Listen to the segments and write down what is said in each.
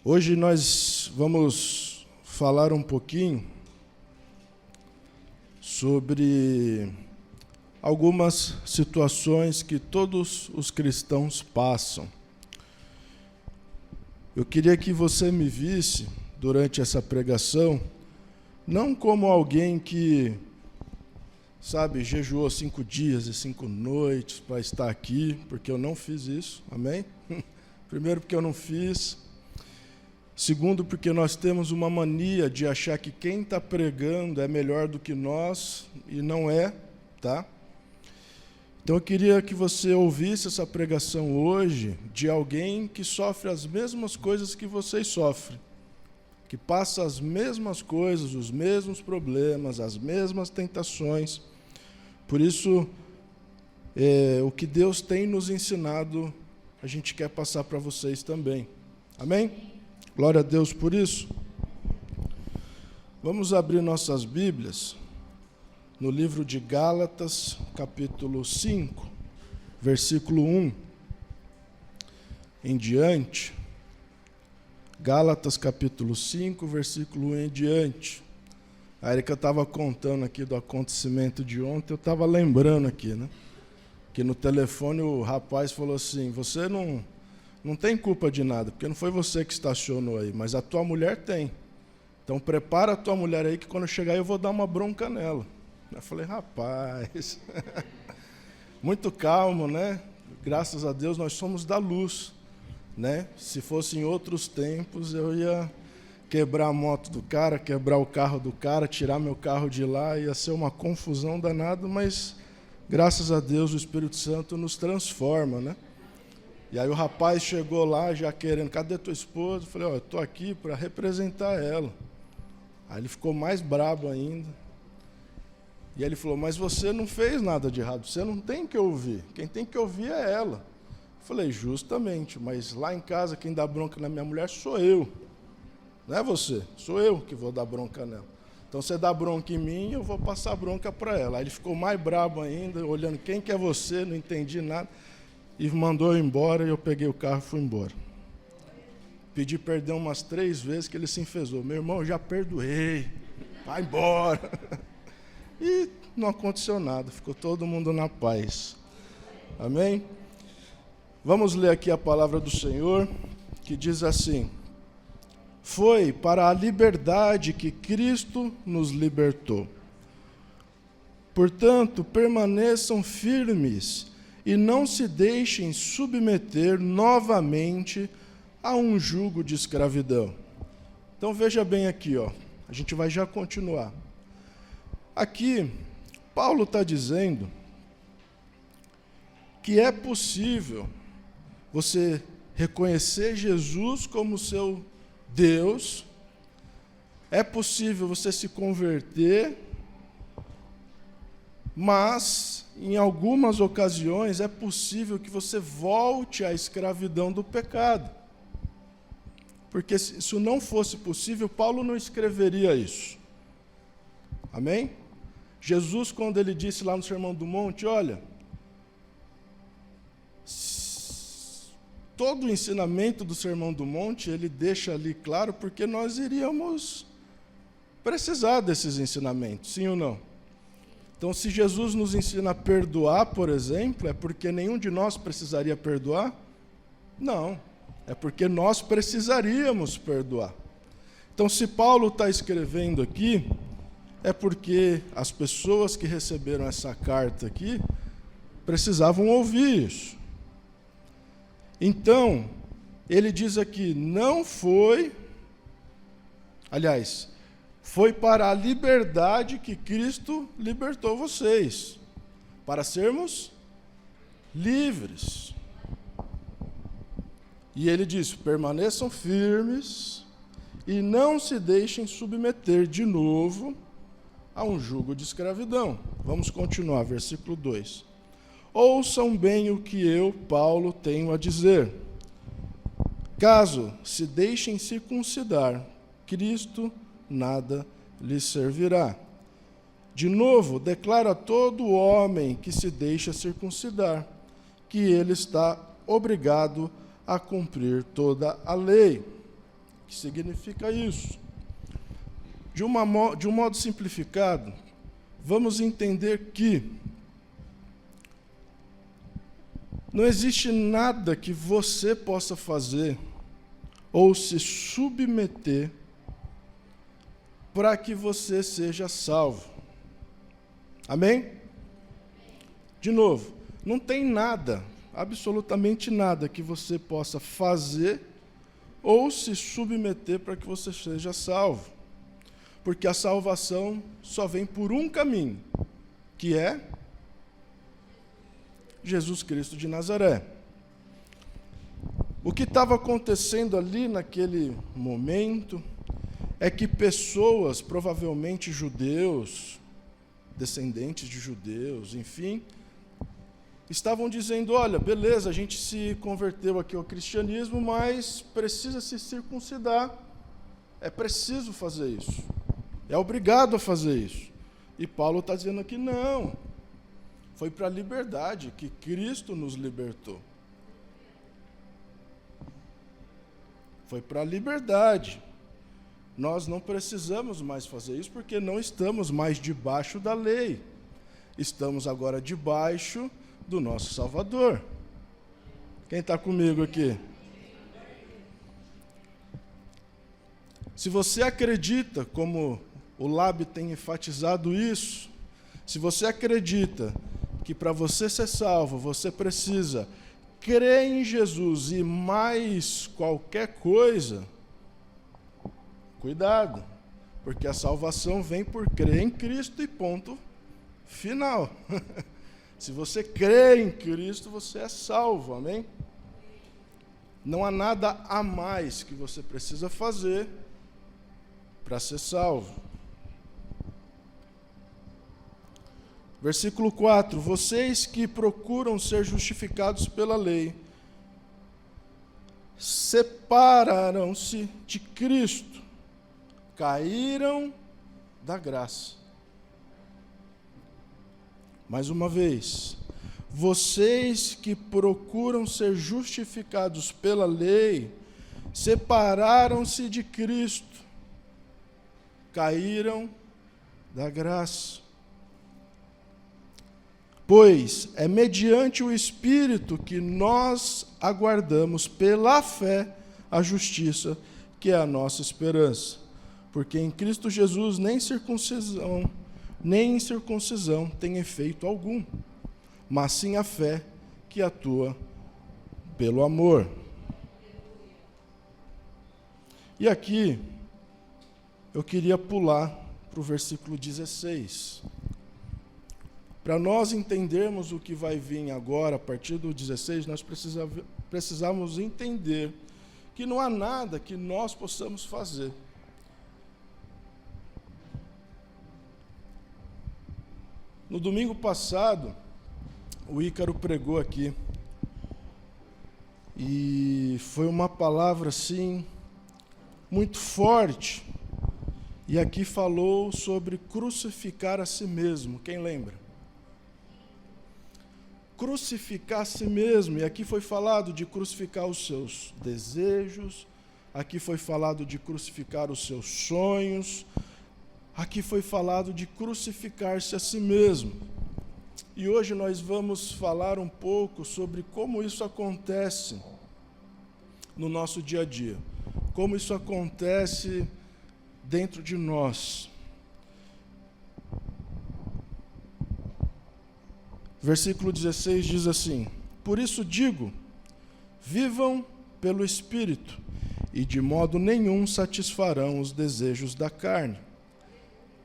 Hoje nós vamos falar um pouquinho sobre algumas situações que todos os cristãos passam. Eu queria que você me visse durante essa pregação, não como alguém que, jejuou 5 dias e 5 noites para estar aqui, porque eu não fiz isso, amém? Primeiro, porque eu não fiz. Segundo, porque nós temos uma mania de achar que quem está pregando é melhor do que nós, e não é, tá? Então eu queria que você ouvisse essa pregação hoje de alguém que sofre as mesmas coisas que vocês sofrem, que passa as mesmas coisas, os mesmos problemas, as mesmas tentações. Por isso, o que Deus tem nos ensinado, a gente quer passar para vocês também. Amém? Glória a Deus por isso. Vamos abrir nossas Bíblias no livro de Gálatas, capítulo 5, versículo 1 em diante. Gálatas, capítulo 5, versículo 1 em diante. A Erika estava contando aqui do acontecimento de ontem, eu estava lembrando aqui, né? Que no telefone o rapaz falou assim: você não tem culpa de nada, porque não foi você que estacionou aí, mas a tua mulher tem. Então prepara a tua mulher aí que quando eu chegar eu vou dar uma bronca nela. Eu falei, rapaz, muito calmo, né? Graças a Deus nós somos da luz, né? Se fosse em outros tempos eu ia quebrar a moto do cara, quebrar o carro do cara, tirar meu carro de lá, ia ser uma confusão danada, mas graças a Deus o Espírito Santo nos transforma, né? E aí o rapaz chegou lá já querendo, cadê tua esposa? Eu falei, eu estou aqui para representar ela. Aí ele ficou mais brabo ainda. E aí ele falou, mas você não fez nada de errado, você não tem que ouvir. Quem tem que ouvir é ela. Eu falei, justamente, mas lá em casa quem dá bronca na minha mulher sou eu. Não é você, sou eu que vou dar bronca nela. Então você dá bronca em mim, eu vou passar bronca para ela. Aí ele ficou mais brabo ainda, olhando quem que é você, não entendi nada. E mandou eu embora, e eu peguei o carro e fui embora. Pedi perdão umas 3 vezes que ele se enfesou. Meu irmão, eu já perdoei, vai embora. E não aconteceu nada, ficou todo mundo na paz. Amém? Vamos ler aqui a palavra do Senhor, que diz assim: foi para a liberdade que Cristo nos libertou. Portanto, permaneçam firmes e não se deixem submeter novamente a um jugo de escravidão. Então veja bem aqui, a gente vai já continuar. Aqui, Paulo está dizendo que é possível você reconhecer Jesus como seu Deus, é possível você se converter, mas em algumas ocasiões é possível que você volte à escravidão do pecado. Porque se isso não fosse possível, Paulo não escreveria isso. Amém? Jesus, quando ele disse lá no Sermão do Monte, olha, todo o ensinamento do Sermão do Monte, ele deixa ali claro, porque nós iríamos precisar desses ensinamentos, sim ou não? Então, se Jesus nos ensina a perdoar, por exemplo, é porque nenhum de nós precisaria perdoar? Não, é porque nós precisaríamos perdoar. Então, se Paulo está escrevendo aqui, é porque as pessoas que receberam essa carta aqui precisavam ouvir isso. Então, ele diz aqui, foi para a liberdade que Cristo libertou vocês, para sermos livres. E ele diz, permaneçam firmes e não se deixem submeter de novo a um jugo de escravidão. Vamos continuar, versículo 2. Ouçam bem o que eu, Paulo, tenho a dizer. Caso se deixem circuncidar, Cristo nada lhes servirá. De novo, declaro a todo homem que se deixa circuncidar, que ele está obrigado a cumprir toda a lei. que significa isso. De um modo simplificado, vamos entender que não existe nada que você possa fazer ou se submeter para que você seja salvo. Amém? De novo, não tem nada, absolutamente nada que você possa fazer ou se submeter para que você seja salvo. Porque a salvação só vem por um caminho, que é Jesus Cristo de Nazaré. O que estava acontecendo ali naquele momento é que pessoas, provavelmente judeus, descendentes de judeus, enfim, estavam dizendo, olha, beleza, a gente se converteu aqui ao cristianismo, mas precisa se circuncidar, é preciso fazer isso, é obrigado a fazer isso. E Paulo está dizendo aqui, não, foi para a liberdade que Cristo nos libertou. Foi para a liberdade. Nós não precisamos mais fazer isso porque não estamos mais debaixo da lei. Estamos agora debaixo do nosso Salvador. Quem está comigo aqui? Se você acredita, como o Lab tem enfatizado isso, se você acredita que para você ser salvo, você precisa crer em Jesus e mais qualquer coisa, cuidado, porque a salvação vem por crer em Cristo e ponto final. Se você crê em Cristo, você é salvo, amém? Não há nada a mais que você precisa fazer para ser salvo. Versículo 4, vocês que procuram ser justificados pela lei, separaram-se de Cristo, caíram da graça. Mais uma vez, vocês que procuram ser justificados pela lei, separaram-se de Cristo, caíram da graça. Pois é mediante o Espírito que nós aguardamos pela fé a justiça, que é a nossa esperança. Porque em Cristo Jesus nem circuncisão, nem incircuncisão tem efeito algum, mas sim a fé que atua pelo amor. E aqui, eu queria pular para o versículo 16. Para nós entendermos o que vai vir agora, a partir do 16, nós precisamos entender que não há nada que nós possamos fazer. No domingo passado, o Ícaro pregou aqui, e foi uma palavra, assim, muito forte, e aqui falou sobre crucificar a si mesmo, quem lembra? Crucificar a si mesmo, e aqui foi falado de crucificar os seus desejos, aqui foi falado de crucificar os seus sonhos, aqui foi falado de crucificar-se a si mesmo. E hoje nós vamos falar um pouco sobre como isso acontece no nosso dia a dia, como isso acontece dentro de nós. Versículo 16 diz assim: por isso digo, vivam pelo Espírito, e de modo nenhum satisfarão os desejos da carne.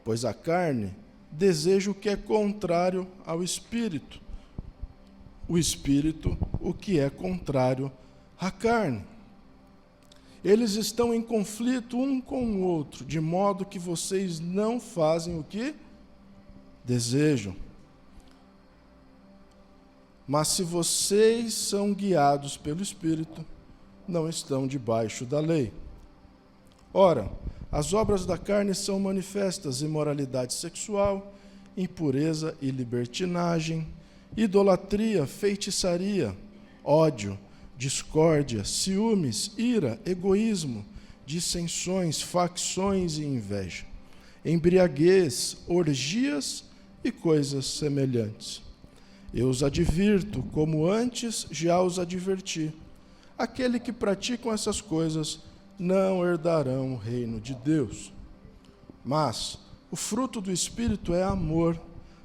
Pois a carne deseja o que é contrário ao Espírito, o Espírito o que é contrário à carne. Eles estão em conflito um com o outro, de modo que vocês não fazem o que desejam. Mas se vocês são guiados pelo Espírito, não estão debaixo da lei. Ora, as obras da carne são manifestas: imoralidade sexual, impureza e libertinagem, idolatria, feitiçaria, ódio, discórdia, ciúmes, ira, egoísmo, dissensões, facções e inveja, embriaguez, orgias e coisas semelhantes. Eu os advirto, como antes já os adverti. Aquele que praticam essas coisas não herdarão o reino de Deus. Mas o fruto do Espírito é amor,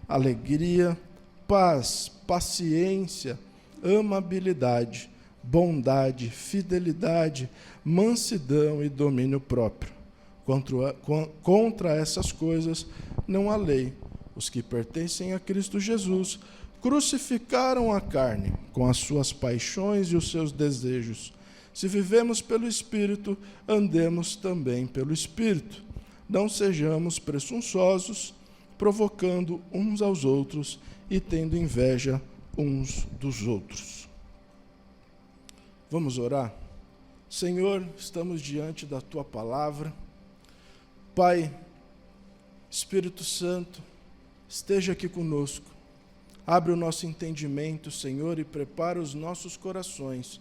alegria, paz, paciência, amabilidade, bondade, fidelidade, mansidão e domínio próprio. Contra essas coisas não há lei. Os que pertencem a Cristo Jesus crucificaram a carne com as suas paixões e os seus desejos. Se vivemos pelo Espírito, andemos também pelo Espírito. Não sejamos presunçosos, provocando uns aos outros e tendo inveja uns dos outros. Vamos orar? Senhor, estamos diante da Tua palavra. Pai, Espírito Santo, esteja aqui conosco. Abre o nosso entendimento, Senhor, e prepara os nossos corações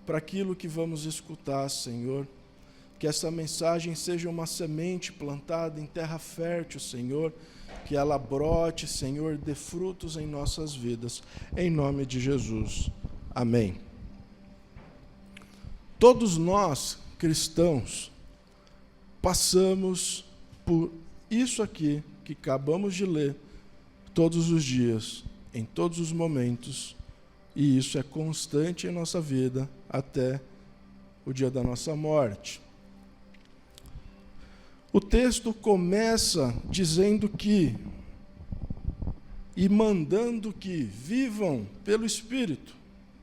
para aquilo que vamos escutar, Senhor. Que essa mensagem seja uma semente plantada em terra fértil, Senhor, que ela brote, Senhor, dê frutos em nossas vidas, em nome de Jesus. Amém. Todos nós, cristãos, passamos por isso aqui que acabamos de ler todos os dias, em todos os momentos, e isso é constante em nossa vida até o dia da nossa morte. O texto começa dizendo que, e mandando que vivam pelo Espírito.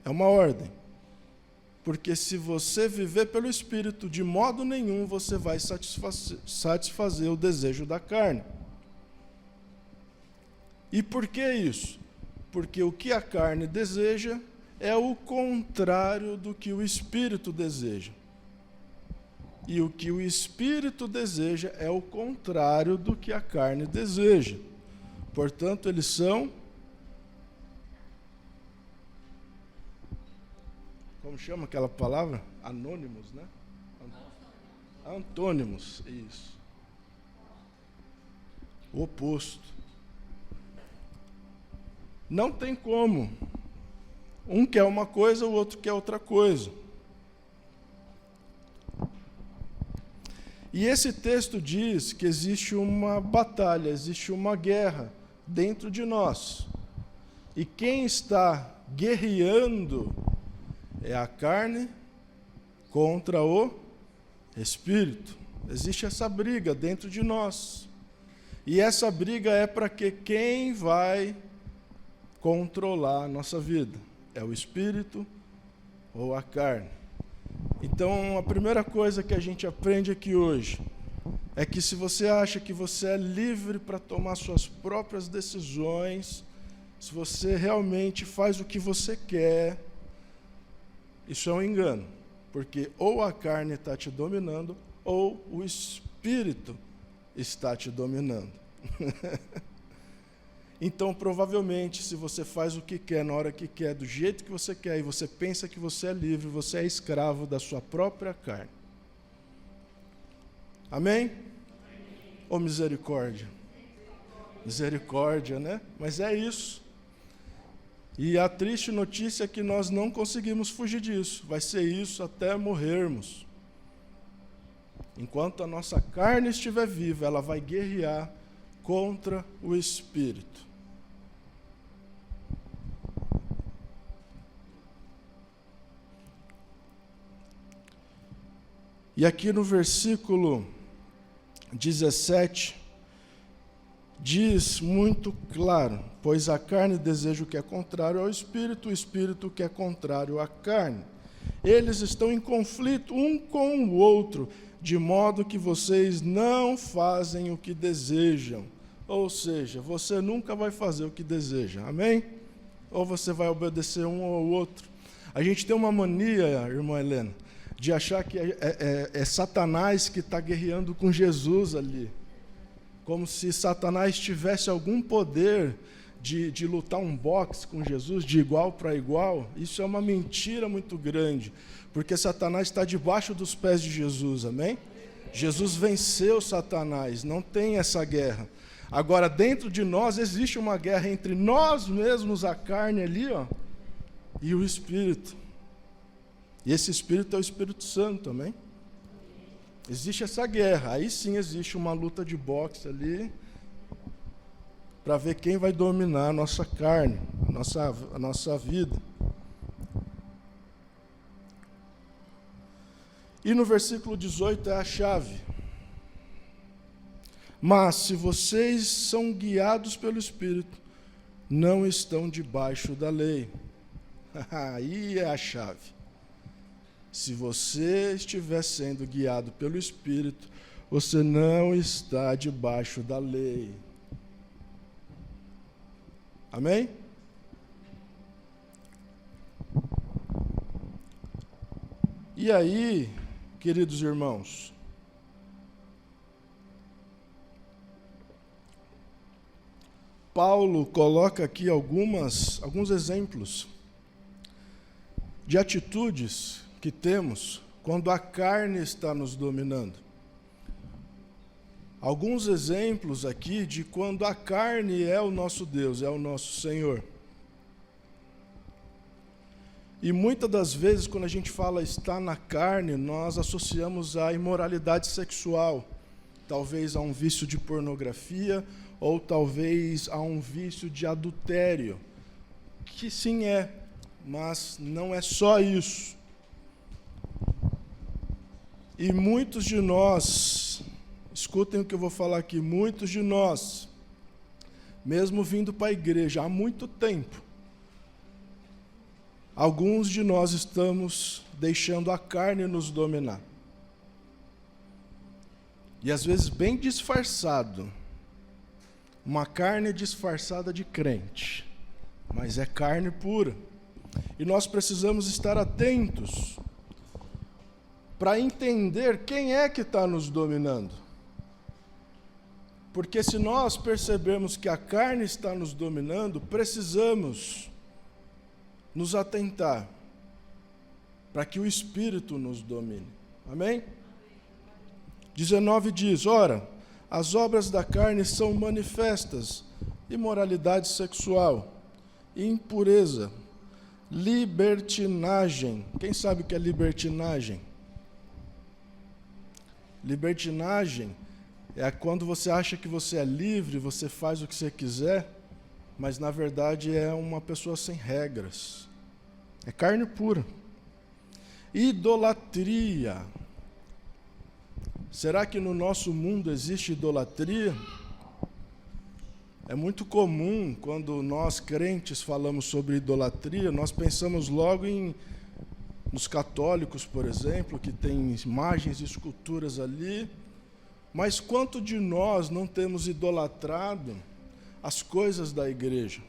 É uma ordem. Porque se você viver pelo Espírito, de modo nenhum você vai satisfazer o desejo da carne. E por que isso? Porque o que a carne deseja é o contrário do que o Espírito deseja. E o que o Espírito deseja é o contrário do que a carne deseja. Portanto, eles são... Como chama aquela palavra? Anônimos, né? Antônimos, isso. O oposto. Não tem como. Um quer uma coisa, o outro quer outra coisa. E esse texto diz que existe uma batalha, existe uma guerra dentro de nós. E quem está guerreando é a carne contra o Espírito. Existe essa briga dentro de nós. E essa briga é para que quem vai controlar a nossa vida? É o Espírito ou a carne? Então, a primeira coisa que a gente aprende aqui hoje é que se você acha que você é livre para tomar suas próprias decisões, se você realmente faz o que você quer, isso é um engano, porque ou a carne está te dominando, ou o Espírito está te dominando. Então, provavelmente, se você faz o que quer, na hora que quer, do jeito que você quer, e você pensa que você é livre, você é escravo da sua própria carne. Amém? Ou misericórdia? Misericórdia, né? Mas é isso. E a triste notícia é que nós não conseguimos fugir disso. Vai ser isso até morrermos. Enquanto a nossa carne estiver viva, ela vai guerrear contra o Espírito. E aqui no versículo 17, diz muito claro: pois a carne deseja o que é contrário ao Espírito, o Espírito o que é contrário à carne. Eles estão em conflito um com o outro, de modo que vocês não fazem o que desejam. Ou seja, você nunca vai fazer o que deseja, amém? Ou você vai obedecer um ao outro. A gente tem uma mania, irmã Helena, de achar que é Satanás que está guerreando com Jesus ali. Como se Satanás tivesse algum poder de lutar um boxe com Jesus de igual para igual, isso é uma mentira muito grande, porque Satanás está debaixo dos pés de Jesus, amém? Jesus venceu Satanás, não tem essa guerra. Agora, dentro de nós existe uma guerra entre nós mesmos, a carne ali, ó, e o Espírito. E esse Espírito é o Espírito Santo, amém? Existe essa guerra, aí sim existe uma luta de boxe ali, para ver quem vai dominar a nossa carne, a nossa vida. E no versículo 18 é a chave. Mas se vocês são guiados pelo Espírito, não estão debaixo da lei. Aí é a chave. Se você estiver sendo guiado pelo Espírito, você não está debaixo da lei. Amém? E aí, queridos irmãos, Paulo coloca aqui alguns exemplos de atitudes que temos quando a carne está nos dominando. Alguns exemplos aqui de quando a carne é o nosso Deus, é o nosso Senhor. E muitas das vezes, quando a gente fala estar na carne, nós associamos a imoralidade sexual, talvez a um vício de pornografia, ou talvez a um vício de adultério, que sim é, mas não é só isso. E muitos de nós, escutem o que eu vou falar aqui, muitos de nós, mesmo vindo para a igreja há muito tempo, alguns de nós estamos deixando a carne nos dominar. E às vezes bem disfarçado, uma carne disfarçada de crente, mas é carne pura. E nós precisamos estar atentos para entender quem é que está nos dominando. Porque se nós percebermos que a carne está nos dominando, precisamos nos atentar para que o Espírito nos domine. Amém? 19 diz, ora, as obras da carne são manifestas: imoralidade sexual, impureza, libertinagem. Quem sabe o que é libertinagem? Libertinagem é quando você acha que você é livre, você faz o que você quiser, mas na verdade é uma pessoa sem regras. É carne pura. Idolatria. Será que no nosso mundo existe idolatria? É muito comum, quando nós crentes falamos sobre idolatria, nós pensamos logo nos católicos, por exemplo, que tem imagens e esculturas ali, mas quanto de nós não temos idolatrado as coisas da igreja?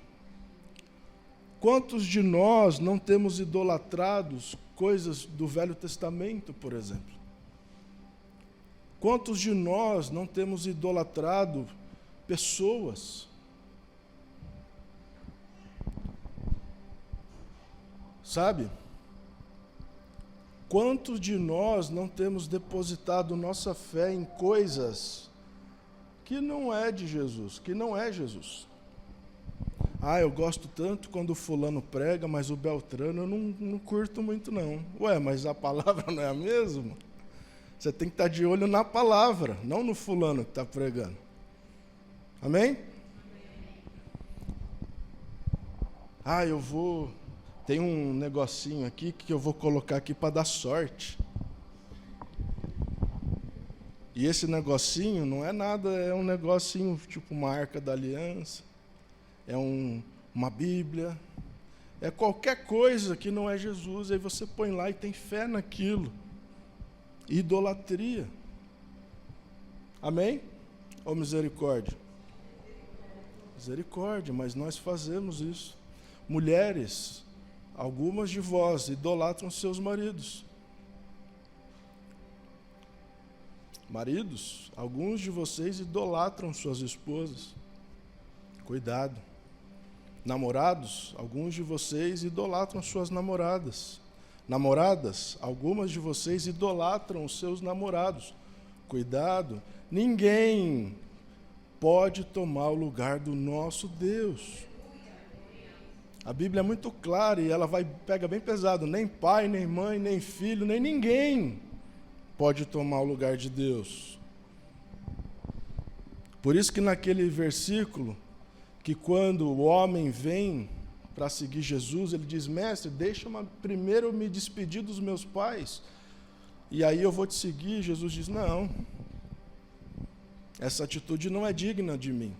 Quantos de nós não temos idolatrado coisas do Velho Testamento, por exemplo? Quantos de nós não temos idolatrado pessoas? Sabe? Quantos de nós não temos depositado nossa fé em coisas que não é de Jesus, que não é Jesus? Ah, eu gosto tanto quando o fulano prega, mas o Beltrano eu não curto muito não. Ué, mas a palavra não é a mesma? Você tem que estar de olho na palavra, não no fulano que está pregando. Amém? Ah, tem um negocinho aqui que eu vou colocar aqui para dar sorte. E esse negocinho não é nada, é um negocinho tipo uma arca da aliança, é uma Bíblia, é qualquer coisa que não é Jesus, aí você põe lá e tem fé naquilo. Idolatria. Amém? Ou misericórdia? Misericórdia, mas nós fazemos isso. Mulheres, algumas de vós idolatram seus maridos. Maridos, alguns de vocês idolatram suas esposas. Cuidado. Namorados, alguns de vocês idolatram suas namoradas. Namoradas, algumas de vocês idolatram os seus namorados. Cuidado, ninguém pode tomar o lugar do nosso Deus. A Bíblia é muito clara e ela pega bem pesado. Nem pai, nem mãe, nem filho, nem ninguém pode tomar o lugar de Deus. Por isso que naquele versículo, que quando o homem vem para seguir Jesus, ele diz: mestre, deixa primeiro eu me despedir dos meus pais, e aí eu vou te seguir. Jesus diz: não, essa atitude não é digna de mim.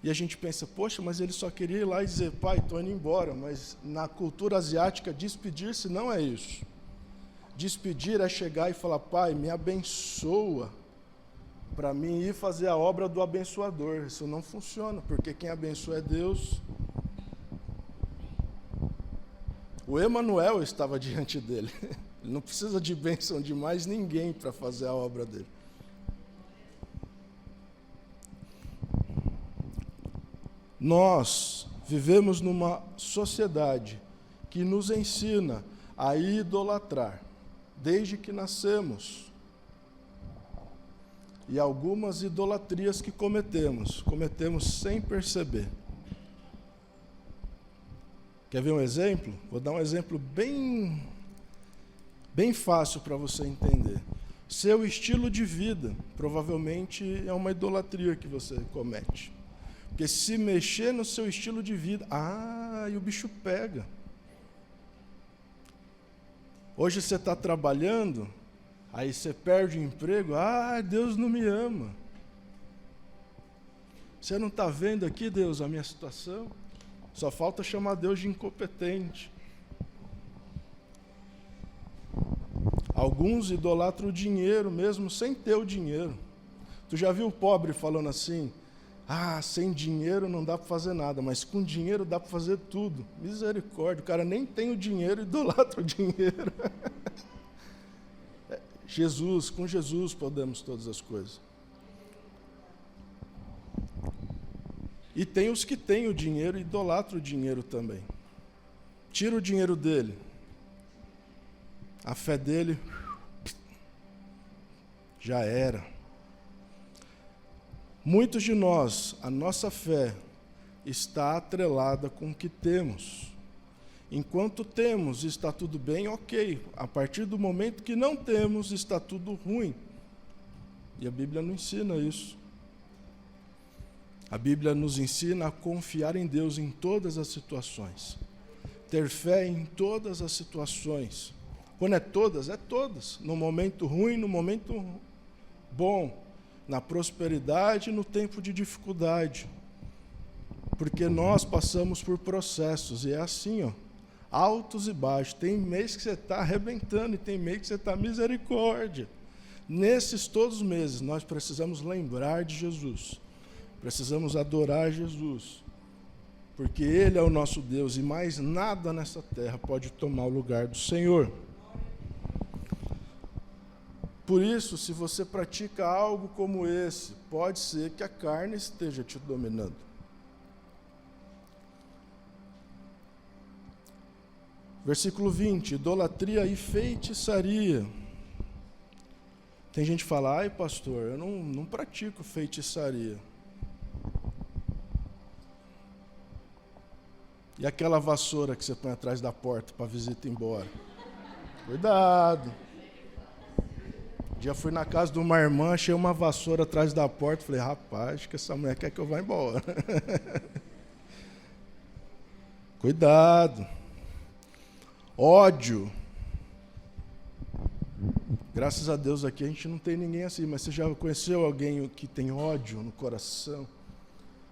E a gente pensa: poxa, mas ele só queria ir lá e dizer: pai, estou indo embora. Mas na cultura asiática, despedir-se não é isso. Despedir é chegar e falar: pai, me abençoa, para mim ir fazer a obra do abençoador. Isso não funciona, porque quem abençoa é Deus. O Emanuel estava diante dele. Ele não precisa de bênção de mais ninguém para fazer a obra dele. Nós vivemos numa sociedade que nos ensina a idolatrar desde que nascemos. E algumas idolatrias que cometemos sem perceber. Quer ver um exemplo? Vou dar um exemplo bem fácil para você entender. Seu estilo de vida provavelmente é uma idolatria que você comete. Porque se mexer no seu estilo de vida, e o bicho pega. Hoje você está trabalhando, aí você perde o emprego, Deus não me ama. Você não está vendo aqui, Deus, a minha situação? Só falta chamar Deus de incompetente. Alguns idolatram o dinheiro mesmo sem ter o dinheiro. Tu já viu o pobre falando assim: sem dinheiro não dá para fazer nada, mas com dinheiro dá para fazer tudo. Misericórdia, o cara nem tem o dinheiro, idolatra o dinheiro. Com Jesus podemos todas as coisas. E tem os que têm o dinheiro e idolatram o dinheiro também. Tira o dinheiro dele. A fé dele já era. Muitos de nós, a nossa fé está atrelada com o que temos. Enquanto temos, está tudo bem, ok. A partir do momento que não temos, está tudo ruim. E a Bíblia não ensina isso. A Bíblia nos ensina a confiar em Deus em todas as situações. Ter fé em todas as situações. Quando é todas. No momento ruim, no momento bom. Na prosperidade, no tempo de dificuldade. Porque nós passamos por processos, e é assim, altos e baixos. Tem mês que você está arrebentando, e tem mês que você está misericórdia. Nesses todos os meses, nós precisamos lembrar de Jesus. Precisamos adorar Jesus. Porque Ele é o nosso Deus, e mais nada nessa terra pode tomar o lugar do Senhor. Por isso, se você pratica algo como esse, pode ser que a carne esteja te dominando. Versículo 20, idolatria e feitiçaria. Tem gente que fala: pastor, eu não pratico feitiçaria. E aquela vassoura que você põe atrás da porta para a visita ir embora? Cuidado. Um dia fui na casa de uma irmã, achei uma vassoura atrás da porta, falei: rapaz, acho que essa mulher quer que eu vá embora. Cuidado. Ódio. Graças a Deus aqui a gente não tem ninguém assim, mas você já conheceu alguém que tem ódio no coração?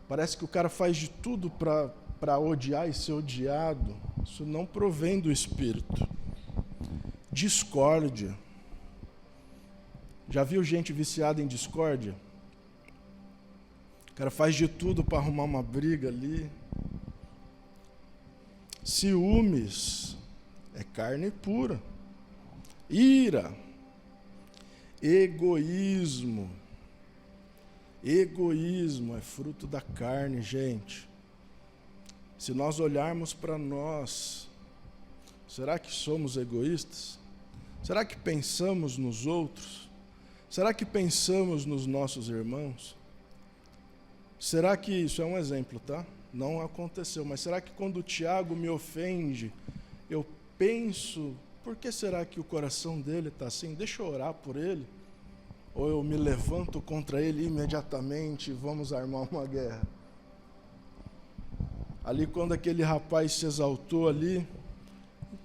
Parece que o cara faz de tudo para odiar e ser odiado. Isso não provém do Espírito. Discórdia. Já viu gente viciada em discórdia? O cara faz de tudo para arrumar uma briga ali. Ciúmes é carne pura. Ira. Egoísmo. Egoísmo é fruto da carne, gente. Se nós olharmos para nós, será que somos egoístas? Será que pensamos nos outros? Será que pensamos nos nossos irmãos? Será que, isso é um exemplo, tá? Não aconteceu, mas será que quando o Tiago me ofende, eu penso, por que será que o coração dele está assim? Deixa eu orar por ele. Ou eu me levanto contra ele imediatamente e vamos armar uma guerra. Ali quando aquele rapaz se exaltou ali,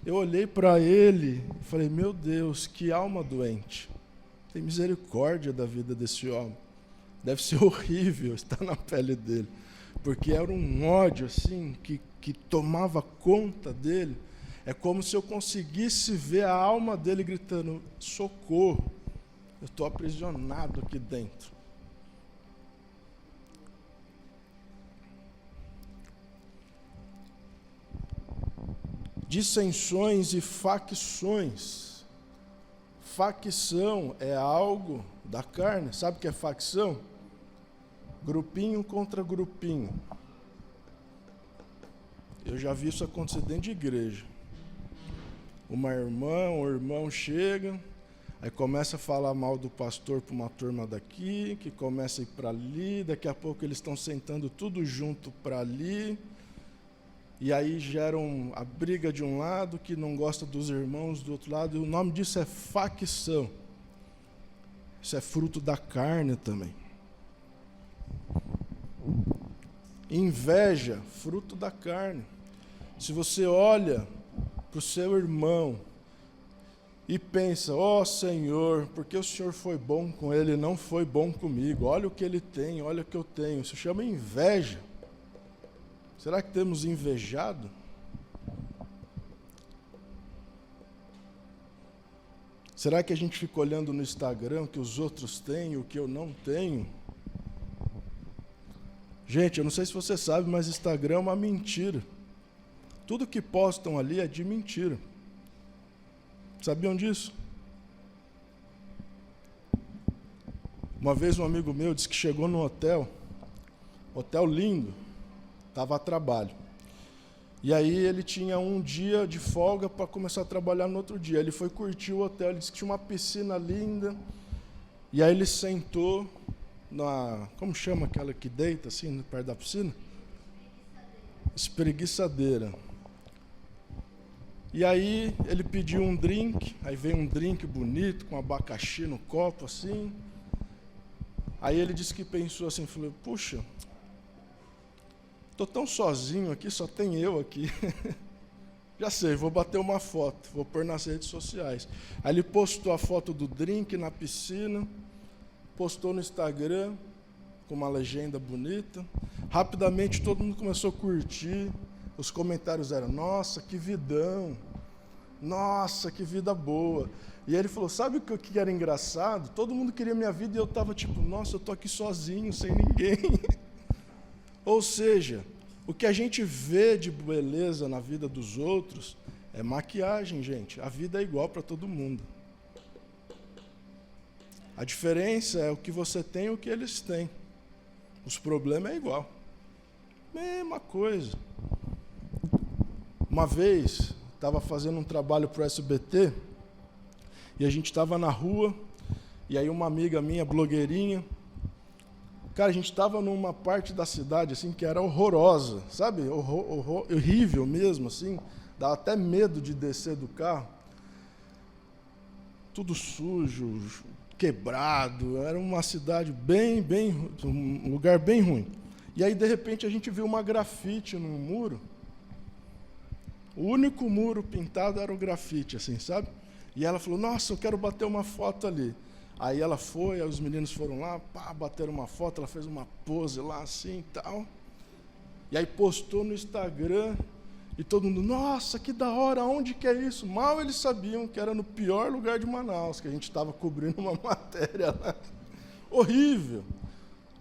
eu olhei para ele e falei, meu Deus, que alma doente. Tem misericórdia da vida desse homem. Deve ser horrível estar na pele dele. Porque era um ódio assim que tomava conta dele. É como se eu conseguisse ver a alma dele gritando, socorro, eu estou aprisionado aqui dentro. Dissensões e facções. Facção é algo da carne. Sabe o que é facção? Grupinho contra grupinho. Eu já vi isso acontecer dentro de igreja. Uma irmã, um irmão chega, aí começa a falar mal do pastor para uma turma daqui, que começa a ir para ali, daqui a pouco eles estão sentando tudo junto para ali, e aí geram a briga de um lado, que não gosta dos irmãos do outro lado, e o nome disso é facção. Isso é fruto da carne também. Inveja, fruto da carne. Se você olha para o seu irmão e pensa, ó Senhor, porque o Senhor foi bom com ele e não foi bom comigo, olha o que ele tem, olha o que eu tenho, isso chama inveja. Será que temos invejado? Será que a gente fica olhando no Instagram o que os outros têm, o que eu não tenho? Gente, eu não sei se você sabe, mas Instagram é uma mentira. Tudo que postam ali é de mentira. Sabiam disso? Uma vez um amigo meu disse que chegou no hotel lindo, estava a trabalho. E aí ele tinha um dia de folga para começar a trabalhar no outro dia. Ele foi curtir o hotel, ele disse que tinha uma piscina linda. E aí ele sentou como chama aquela que deita assim, perto da piscina? Espreguiçadeira. E aí ele pediu um drink, aí veio um drink bonito, com abacaxi no copo, assim. Aí ele disse que pensou assim, falou, puxa, estou tão sozinho aqui, só tem eu aqui. Já sei, vou bater uma foto, vou pôr nas redes sociais. Aí ele postou a foto do drink na piscina, postou no Instagram, com uma legenda bonita. Rapidamente todo mundo começou a curtir. Os comentários eram, nossa, que vidão. Nossa, que vida boa. E ele falou, sabe o que era engraçado? Todo mundo queria minha vida e eu estava tipo, nossa, eu estou aqui sozinho, sem ninguém. Ou seja, o que a gente vê de beleza na vida dos outros é maquiagem, gente. A vida é igual para todo mundo. A diferença é o que você tem e o que eles têm. Os problemas é igual. Mesma coisa. Uma vez, estava fazendo um trabalho para o SBT, e a gente estava na rua, e aí uma amiga minha, blogueirinha, cara, a gente estava numa parte da cidade, assim, que era horrorosa, sabe? Horrível mesmo, assim, dava até medo de descer do carro. Tudo sujo, quebrado, era uma cidade um lugar bem ruim. E aí, de repente, a gente viu uma grafite no muro. O único muro pintado era o grafite, assim, sabe? E ela falou, nossa, eu quero bater uma foto ali. Aí ela foi, aí os meninos foram lá, pá, bateram uma foto, ela fez uma pose lá, assim, e tal. E aí postou no Instagram, e todo mundo, nossa, que da hora, onde que é isso? Mal eles sabiam que era no pior lugar de Manaus, que a gente estava cobrindo uma matéria lá. Horrível.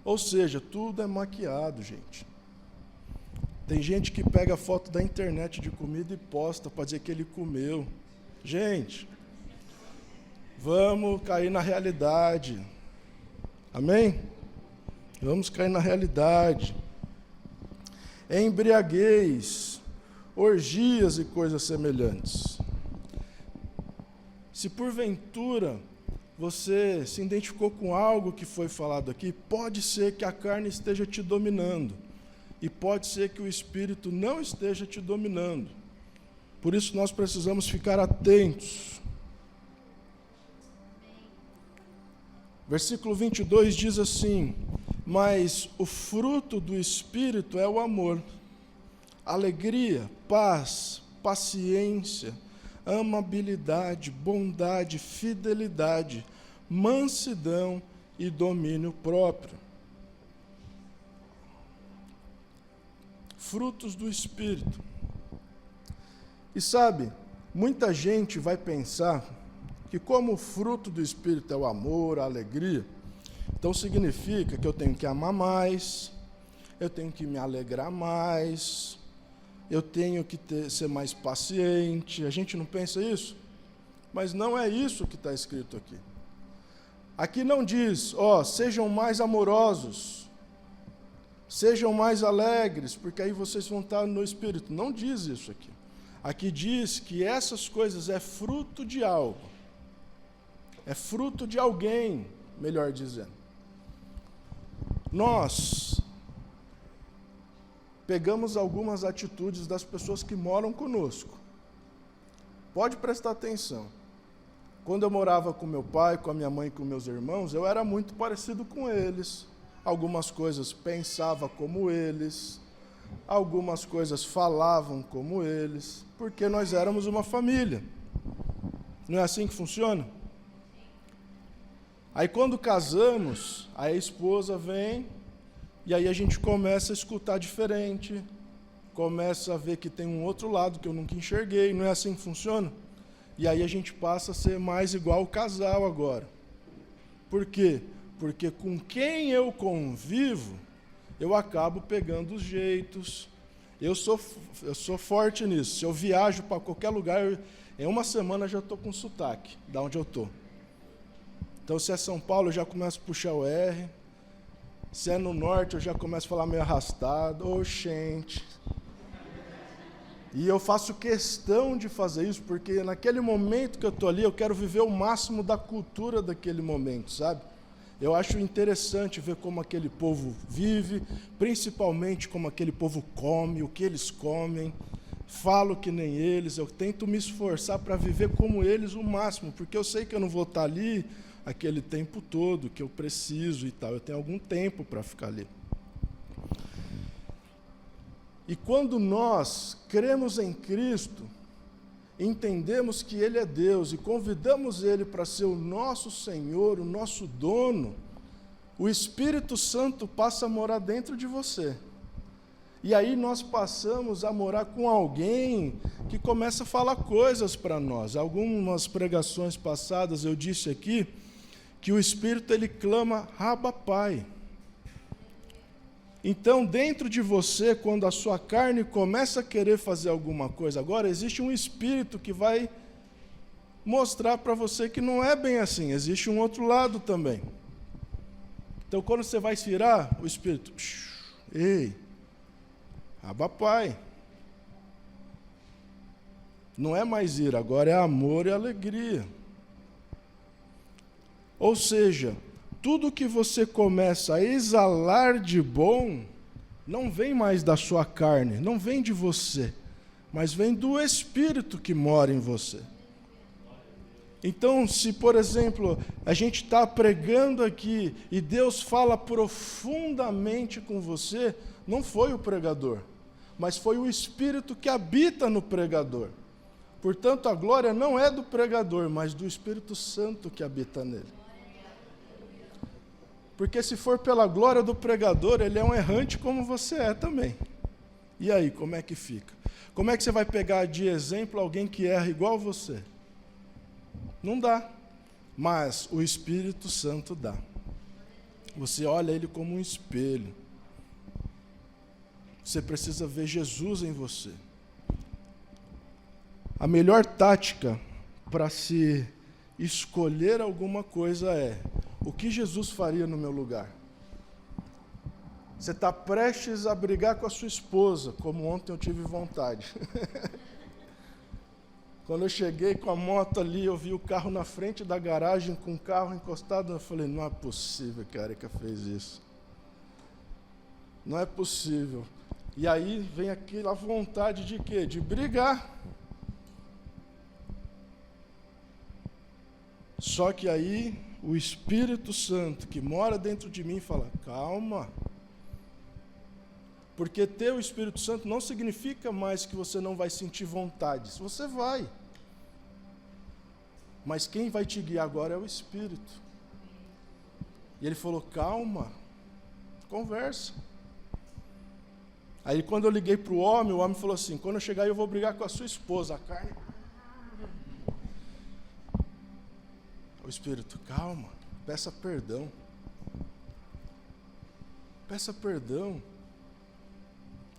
Ou seja, tudo é maquiado, gente. Tem gente que pega a foto da internet de comida e posta para dizer que ele comeu. Gente, vamos cair na realidade. Amém? Vamos cair na realidade. embriaguez, orgias e coisas semelhantes. Se porventura você se identificou com algo que foi falado aqui, pode ser que a carne esteja te dominando e pode ser que o Espírito não esteja te dominando. Por isso nós precisamos ficar atentos. Versículo 22 diz assim: mas o fruto do Espírito é o amor, alegria, paz, paciência, amabilidade, bondade, fidelidade, mansidão e domínio próprio. Frutos do Espírito. E sabe, muita gente vai pensar que como o fruto do Espírito é o amor, a alegria, então significa que eu tenho que amar mais, eu tenho que me alegrar mais, eu tenho que ser mais paciente. A gente não pensa isso? Mas não é isso que está escrito aqui. Aqui não diz, sejam mais amorosos, sejam mais alegres, porque aí vocês vão estar no Espírito. Não diz isso aqui. Aqui diz que essas coisas é fruto de algo. É fruto de alguém, melhor dizendo. Nós pegamos algumas atitudes das pessoas que moram conosco. Pode prestar atenção. Quando eu morava com meu pai, com a minha mãe e com meus irmãos, eu era muito parecido com eles. Algumas coisas pensava como eles, algumas coisas falavam como eles, porque nós éramos uma família. Não é assim que funciona? Aí quando casamos, a esposa vem, e aí a gente começa a escutar diferente, começa a ver que tem um outro lado que eu nunca enxerguei. Não é assim que funciona? E aí a gente passa a ser mais igual o casal agora. Por quê? Porque com quem eu convivo, eu acabo pegando os jeitos. Eu sou forte nisso. Se eu viajo para qualquer lugar, em uma semana já estou com sotaque, da onde eu estou. Então, se é São Paulo, eu já começo a puxar o R. Se é no norte, eu já começo a falar meio arrastado. Oxente. E eu faço questão de fazer isso, porque naquele momento que eu estou ali, eu quero viver o máximo da cultura daquele momento, sabe? Eu acho interessante ver como aquele povo vive, principalmente como aquele povo come, o que eles comem. Falo que nem eles, eu tento me esforçar para viver como eles o máximo, porque eu sei que eu não vou estar ali aquele tempo todo, que eu preciso e tal. Eu tenho algum tempo para ficar ali. E quando nós cremos em Cristo, entendemos que Ele é Deus e convidamos Ele para ser o nosso Senhor, o nosso dono, o Espírito Santo passa a morar dentro de você. E aí nós passamos a morar com alguém que começa a falar coisas para nós. Algumas pregações passadas eu disse aqui que o Espírito ele clama, Abba, Pai. Então, dentro de você, quando a sua carne começa a querer fazer alguma coisa, agora existe um Espírito que vai mostrar para você que não é bem assim, existe um outro lado também. Então, quando você vai se virar, o Espírito, ei, Abba, Pai. Não é mais ira, agora é amor e alegria. Ou seja, tudo que você começa a exalar de bom, não vem mais da sua carne, não vem de você, mas vem do Espírito que mora em você. Então, se, por exemplo, a gente está pregando aqui e Deus fala profundamente com você, não foi o pregador, mas foi o Espírito que habita no pregador. Portanto, a glória não é do pregador, mas do Espírito Santo que habita nele. Porque se for pela glória do pregador, ele é um errante como você é também. E aí, como é que fica? Como é que você vai pegar de exemplo alguém que erra igual você? Não dá. Mas o Espírito Santo dá. Você olha ele como um espelho. Você precisa ver Jesus em você. A melhor tática para se escolher alguma coisa é: o que Jesus faria no meu lugar? Você está prestes a brigar com a sua esposa, como ontem eu tive vontade. Quando eu cheguei com a moto ali, eu vi o carro na frente da garagem, com o carro encostado, eu falei, não é possível que a Érica fez isso. Não é possível. E aí vem aquela vontade de quê? De brigar. Só que aí o Espírito Santo que mora dentro de mim fala, calma. Porque ter o Espírito Santo não significa mais que você não vai sentir vontades. Você vai. Mas quem vai te guiar agora é o Espírito. E ele falou, calma, conversa. Aí quando eu liguei para o homem falou assim, quando eu chegar aí eu vou brigar com a sua esposa, a carne. O Espírito, calma, peça perdão. Peça perdão.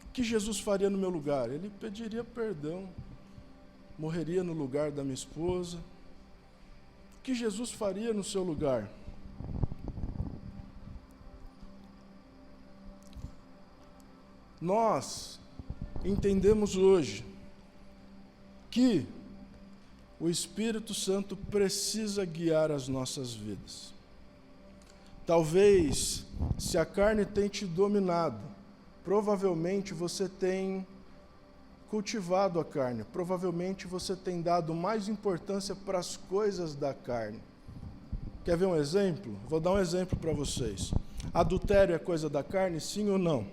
O que Jesus faria no meu lugar? Ele pediria perdão. Morreria no lugar da minha esposa. O que Jesus faria no seu lugar? Nós entendemos hoje que o Espírito Santo precisa guiar as nossas vidas. Talvez, se a carne tem te dominado, provavelmente você tem cultivado a carne, provavelmente você tem dado mais importância para as coisas da carne. Quer ver um exemplo? Vou dar um exemplo para vocês. Adultério é coisa da carne, sim ou não?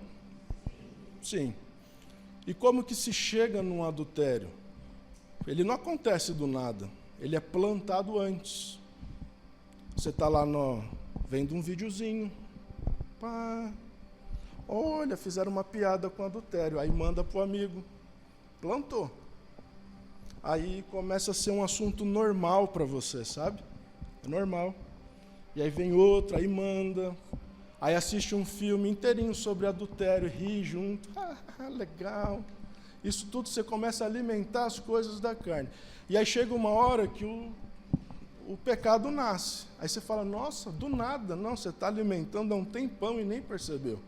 Sim. E como que se chega num adultério? Ele não acontece do nada, ele é plantado antes. Você está lá vendo um videozinho, pá, olha, fizeram uma piada com adultério, aí manda para o amigo, plantou. Aí começa a ser um assunto normal para você, sabe? É normal. E aí vem outro, aí manda, aí assiste um filme inteirinho sobre adultério, ri junto, legal. Isso tudo você começa a alimentar as coisas da carne. E aí chega uma hora que o pecado nasce. Aí você fala, nossa, do nada. Não, você está alimentando há um tempão e nem percebeu.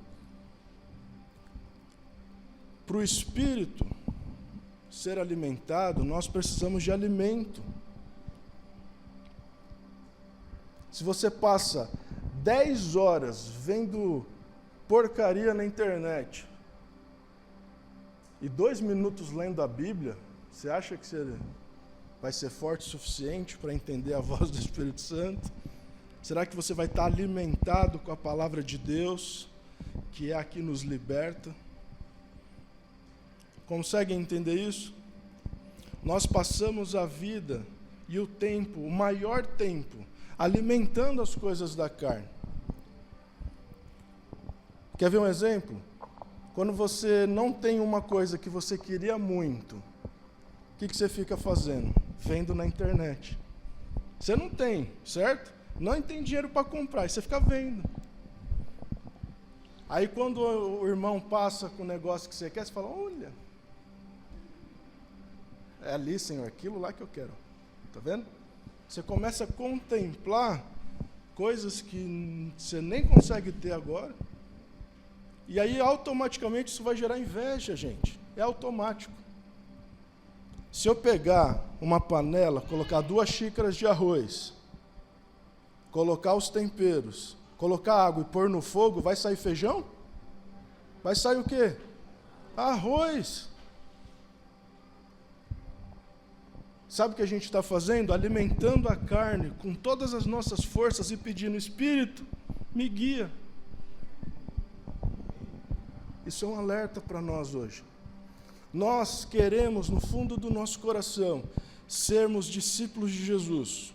Para o espírito ser alimentado, nós precisamos de alimento. Se você passa 10 horas vendo porcaria na internet e 2 minutos lendo a Bíblia, você acha que você vai ser forte o suficiente para entender a voz do Espírito Santo? Será que você vai estar alimentado com a palavra de Deus, que é a que nos liberta? Conseguem entender isso? Nós passamos a vida e o tempo, o maior tempo, alimentando as coisas da carne. Quer ver um exemplo? Quando você não tem uma coisa que você queria muito, o que você fica fazendo? Vendo na internet. Você não tem, certo? Não tem dinheiro para comprar, e você fica vendo. Aí quando o irmão passa com o negócio que você quer, você fala, olha, é ali, Senhor, aquilo lá que eu quero. Está vendo? Você começa a contemplar coisas que você nem consegue ter agora. E aí, automaticamente, isso vai gerar inveja, gente. É automático. Se eu pegar uma panela, colocar 2 xícaras de arroz, colocar os temperos, colocar água e pôr no fogo, vai sair feijão? Vai sair o quê? Arroz. Sabe o que a gente está fazendo? Alimentando a carne com todas as nossas forças e pedindo, Espírito, me guia. Isso é um alerta para nós hoje. Nós queremos, no fundo do nosso coração, sermos discípulos de Jesus.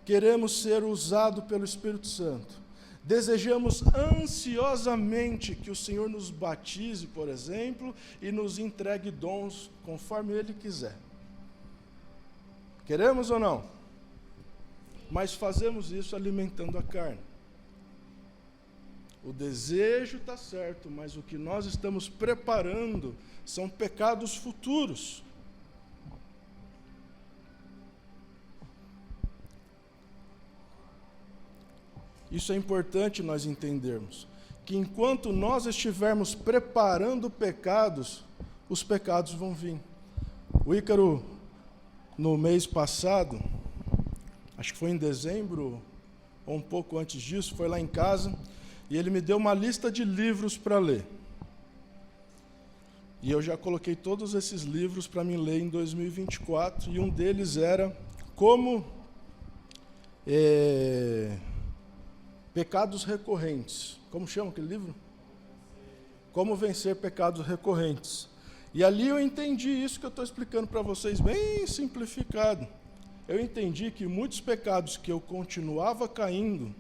Queremos ser usados pelo Espírito Santo. Desejamos ansiosamente que o Senhor nos batize, por exemplo, e nos entregue dons conforme Ele quiser. Queremos ou não? Mas fazemos isso alimentando a carne. O desejo está certo, mas o que nós estamos preparando são pecados futuros. Isso é importante nós entendermos. que enquanto nós estivermos preparando pecados, os pecados vão vir. O Ícaro, no mês passado, acho que foi em dezembro, ou um pouco antes disso, foi lá em casa, e ele me deu uma lista de livros para ler. E eu já coloquei todos esses livros para mim ler em 2024, e um deles era Como Pecados Recorrentes. Como chama aquele livro? Como Vencer Pecados Recorrentes. E ali eu entendi isso que eu estou explicando para vocês, bem simplificado. Eu entendi que muitos pecados que eu continuava caindo,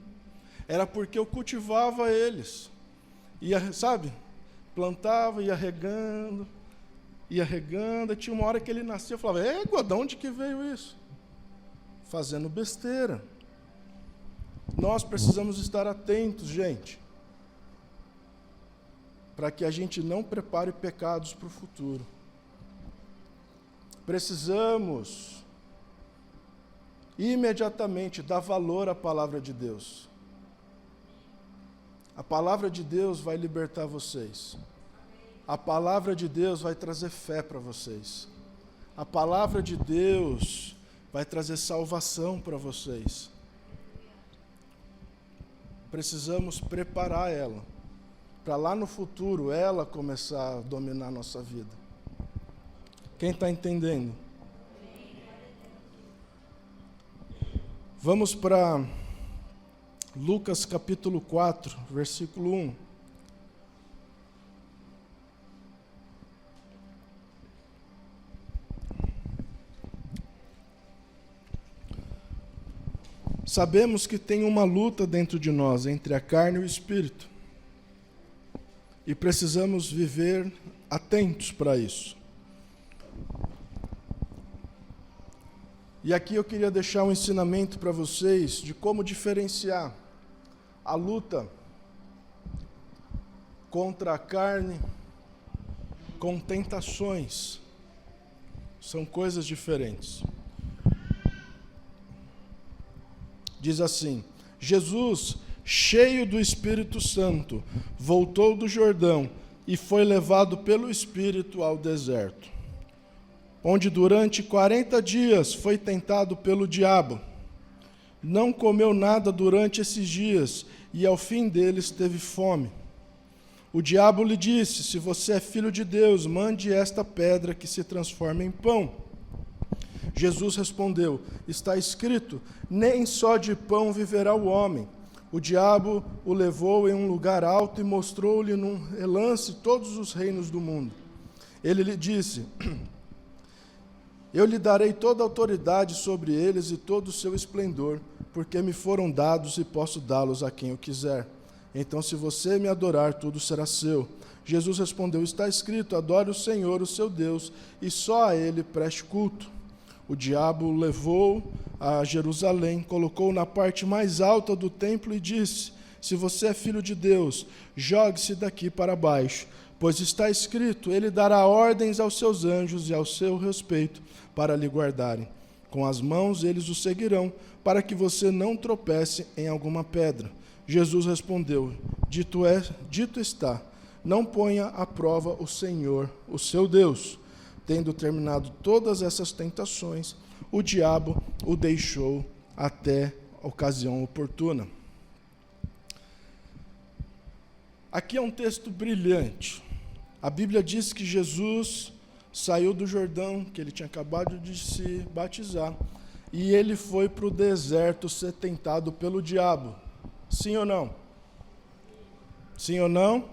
era porque eu cultivava eles. Sabe? Plantava, ia regando, e tinha uma hora que ele nascia, eu falava, égua, de onde que veio isso? Fazendo besteira. Nós precisamos estar atentos, gente, para que a gente não prepare pecados para o futuro. Precisamos imediatamente dar valor à palavra de Deus. A palavra de Deus vai libertar vocês. A palavra de Deus vai trazer fé para vocês. A palavra de Deus vai trazer salvação para vocês. Precisamos preparar ela, para lá no futuro ela começar a dominar a nossa vida. Quem está entendendo? Vamos para Lucas capítulo 4, versículo 1. Sabemos que tem uma luta dentro de nós, entre a carne e o espírito. E precisamos viver atentos para isso. E aqui eu queria deixar um ensinamento para vocês de como diferenciar a luta contra a carne com tentações. São coisas diferentes. Diz assim: Jesus, cheio do Espírito Santo, voltou do Jordão e foi levado pelo Espírito ao deserto, onde durante 40 dias foi tentado pelo diabo. Não comeu nada durante esses dias e ao fim deles teve fome. O diabo lhe disse: se você é filho de Deus, mande esta pedra que se transforme em pão. Jesus respondeu: está escrito, nem só de pão viverá o homem. O diabo o levou em um lugar alto e mostrou-lhe num relance todos os reinos do mundo. Ele lhe disse: eu lhe darei toda a autoridade sobre eles e todo o seu esplendor, porque me foram dados e posso dá-los a quem eu quiser. Então, se você me adorar, tudo será seu. Jesus respondeu: está escrito, adore o Senhor, o seu Deus, e só a ele preste culto. O diabo o levou a Jerusalém, colocou-o na parte mais alta do templo e disse: se você é filho de Deus, jogue-se daqui para baixo, pois está escrito, ele dará ordens aos seus anjos e ao seu respeito para lhe guardarem. Com as mãos eles o seguirão, para que você não tropece em alguma pedra. Jesus respondeu: dito está, não ponha à prova o Senhor, o seu Deus. Tendo terminado todas essas tentações, o diabo o deixou até a ocasião oportuna. Aqui é um texto brilhante. A Bíblia diz que Jesus saiu do Jordão, que ele tinha acabado de se batizar, e ele foi para o deserto ser tentado pelo diabo. Sim ou não? Sim ou não?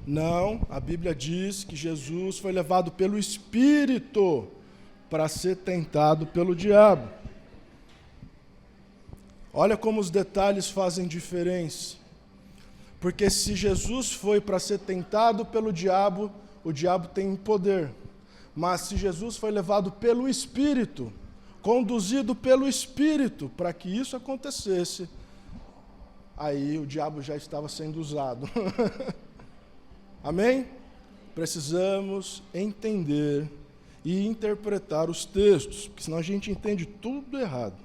Não, a Bíblia diz que Jesus foi levado pelo Espírito para ser tentado pelo diabo. Olha como os detalhes fazem diferença. Porque se Jesus foi para ser tentado pelo diabo, o diabo tem poder. Mas se Jesus foi levado pelo Espírito, conduzido pelo Espírito, para que isso acontecesse, aí o diabo já estava sendo usado. Amém? Precisamos entender e interpretar os textos, porque senão a gente entende tudo errado.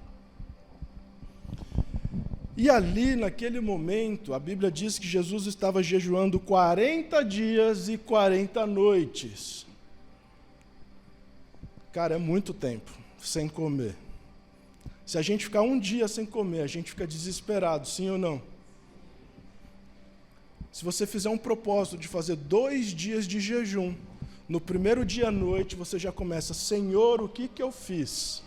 E ali, naquele momento, a Bíblia diz que Jesus estava jejuando 40 dias e 40 noites. Cara, é muito tempo sem comer. Se a gente ficar um dia sem comer, a gente fica desesperado, sim ou não? Se você fizer um propósito de fazer 2 dias de jejum, no primeiro dia à noite você já começa, Senhor, o que eu fiz?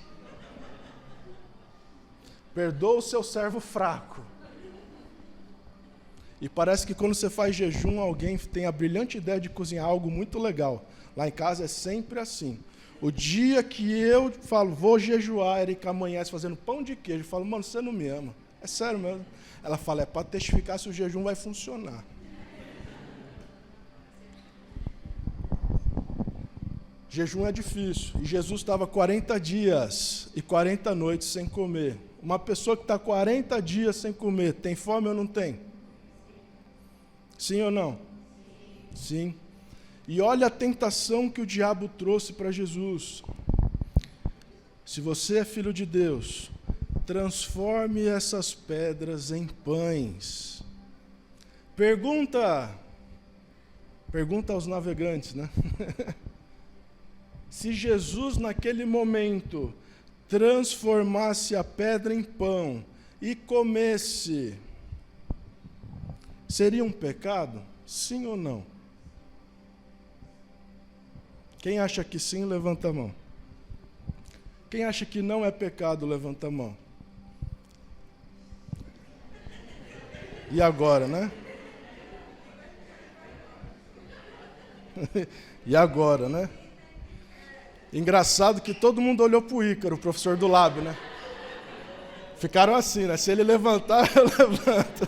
Perdoa o seu servo fraco. E parece que quando você faz jejum, alguém tem a brilhante ideia de cozinhar algo muito legal. Lá em casa é sempre assim. O dia que eu falo, vou jejuar, a Erika amanhece fazendo pão de queijo. Eu falo, mano, você não me ama. É sério mesmo. Ela fala, é para testificar se o jejum vai funcionar. Jejum é difícil. E Jesus estava 40 dias e 40 noites sem comer. Uma pessoa que está 40 dias sem comer, tem fome ou não tem? Sim ou não? Sim. E olha a tentação que o diabo trouxe para Jesus. Se você é filho de Deus, transforme essas pedras em pães. Pergunta aos navegantes, né? Se Jesus naquele momento transformasse a pedra em pão e comesse, seria um pecado? Sim ou não? Quem acha que sim, levanta a mão. Quem acha que não é pecado, levanta a mão. E agora, né? E agora, né? Engraçado que todo mundo olhou para o Ícaro, o professor do Lab, né? Ficaram assim, né? Se ele levantar, eu levanto.